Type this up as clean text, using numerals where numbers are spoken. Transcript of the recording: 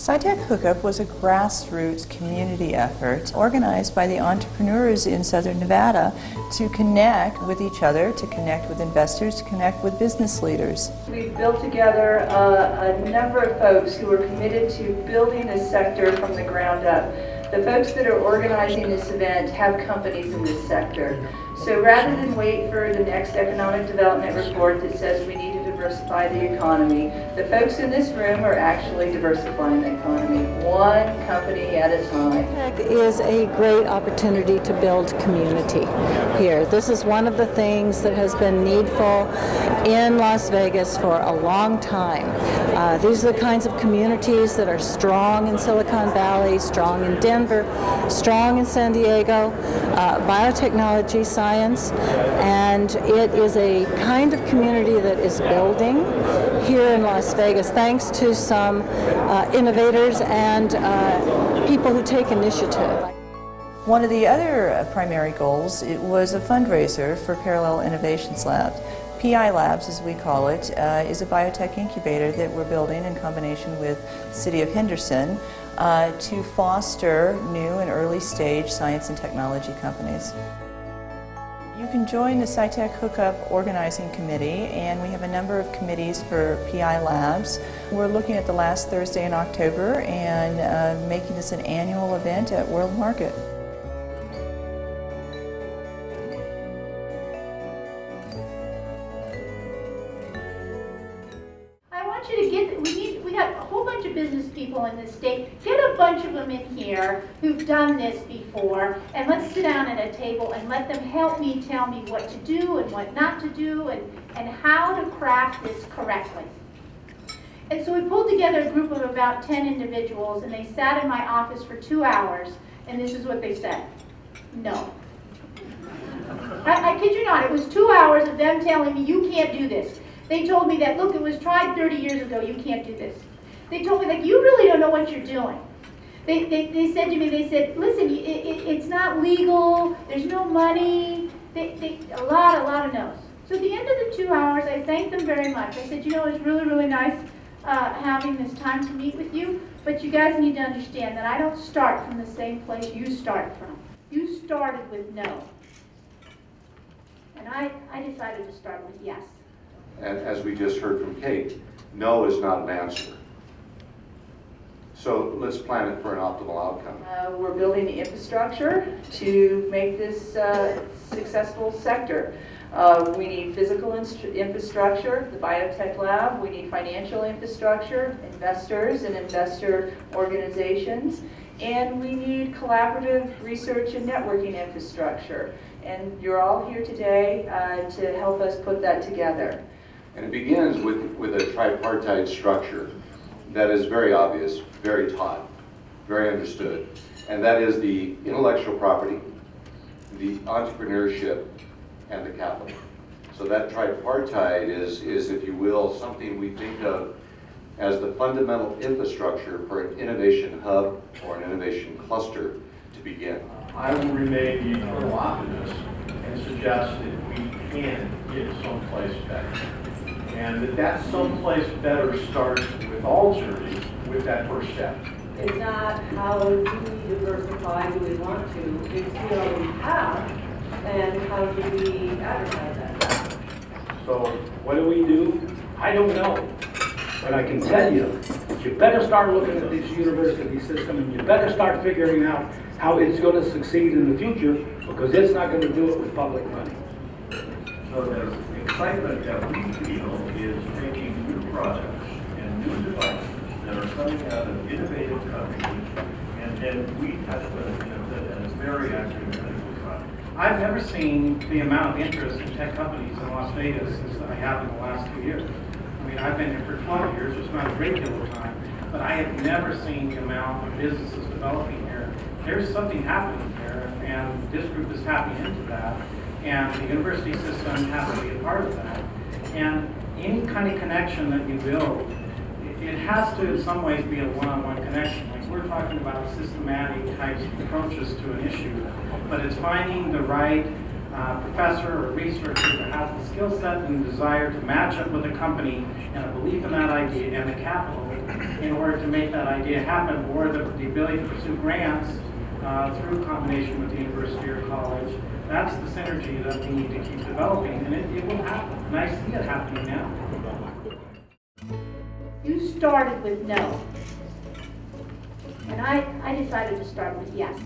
SciTech Hookup was a grassroots community effort organized by the entrepreneurs in Southern Nevada to connect with each other, to connect with investors, to connect with business leaders. We've built together a number of folks who are committed to building this sector from the ground up. The folks that are organizing this event have companies in this sector. So rather than wait for the next economic development report that says we need to diversify the economy, the folks in this room are actually diversifying the economy, one company at a time. SciTech is a great opportunity to build community here. This is one of the things that has been needful in Las Vegas for a long time. These are the kinds of communities that are strong in Silicon Valley, strong in Denver, strong in San Diego, biotechnology, science, and it is a kind of community that is building here in Las Vegas thanks to some innovators and people who take initiative. One of the other primary goals, it was a fundraiser for Parallel Innovations Labs. PI Labs, as we call it, is a biotech incubator that we're building in combination with the City of Henderson to foster new and early stage science and technology companies. You can join the SciTech Hookup Organizing Committee, and we have a number of committees for PI Labs. We're looking at the last Thursday in October and making this an annual event at World Market. I want you to get, we got a whole bunch of business people in this state. Get a bunch of them in here who've done this before, and let's sit down at a table and let them help me tell me what to do and what not to do and how to craft this correctly. And so we pulled together a group of about 10 individuals, and they sat in my office for 2 hours, and this is what they said. No. I kid you not, it was 2 hours of them telling me, you can't do this. They told me that, look, it was tried 30 years ago, you can't do this. They told me, like, you really don't know what you're doing. They said to me, they said, listen, it's not legal, there's no money, a lot of no's. So at the end of the 2 hours, I thanked them very much. I said, you know, it's really, really nice having this time to meet with you, but you guys need to understand that I don't start from the same place you start from. You started with no. And I decided to start with yes. And as we just heard from Kate, no is not an answer. So let's plan it for an optimal outcome. We're building the infrastructure to make this successful sector. We need physical infrastructure, the biotech lab. We need financial infrastructure, investors and investor organizations. And we need collaborative research and networking infrastructure. And you're all here today to help us put that together. And it begins with a tripartite structure that is very obvious, very taught, very understood. And that is the intellectual property, the entrepreneurship, and the capital. So that tripartite is, if you will, something we think of as the fundamental infrastructure for an innovation hub or an innovation cluster to begin. I will remain the eternal optimist and suggest that we can get someplace better. And that someplace better starts with all journeys with that first step. It's not how do we diversify, do we want to, it's who we have, and how do we advertise that. So what do? I don't know. But I can tell you, you better start looking at this university system and you better start figuring out how it's going to succeed in the future, because it's not going to do it with public money. So the excitement that we feel is taking new products and new devices that are coming out of innovative companies, and then we touch them in a very active clinical trial. I've never seen the amount of interest in tech companies in Las Vegas as I have in the last 2 years. I mean, I've been here for 20 years, it's not a great deal of time, but I have never seen the amount of businesses developing here. There's something happening here, and this group is tapping into that, and the university system has to be a part of that. And any kind of connection that you build, it has to in some ways be a one-on-one connection. Like we're talking about systematic types of approaches to an issue, but it's finding the right professor or researcher that has the skill set and desire to match up with a company and a belief in that idea and the capital in order to make that idea happen, or the ability to pursue grants through combination with the university or college. That's the synergy that we need to keep developing, and it will happen. And I see it happening now. You started with no, and I decided to start with yes.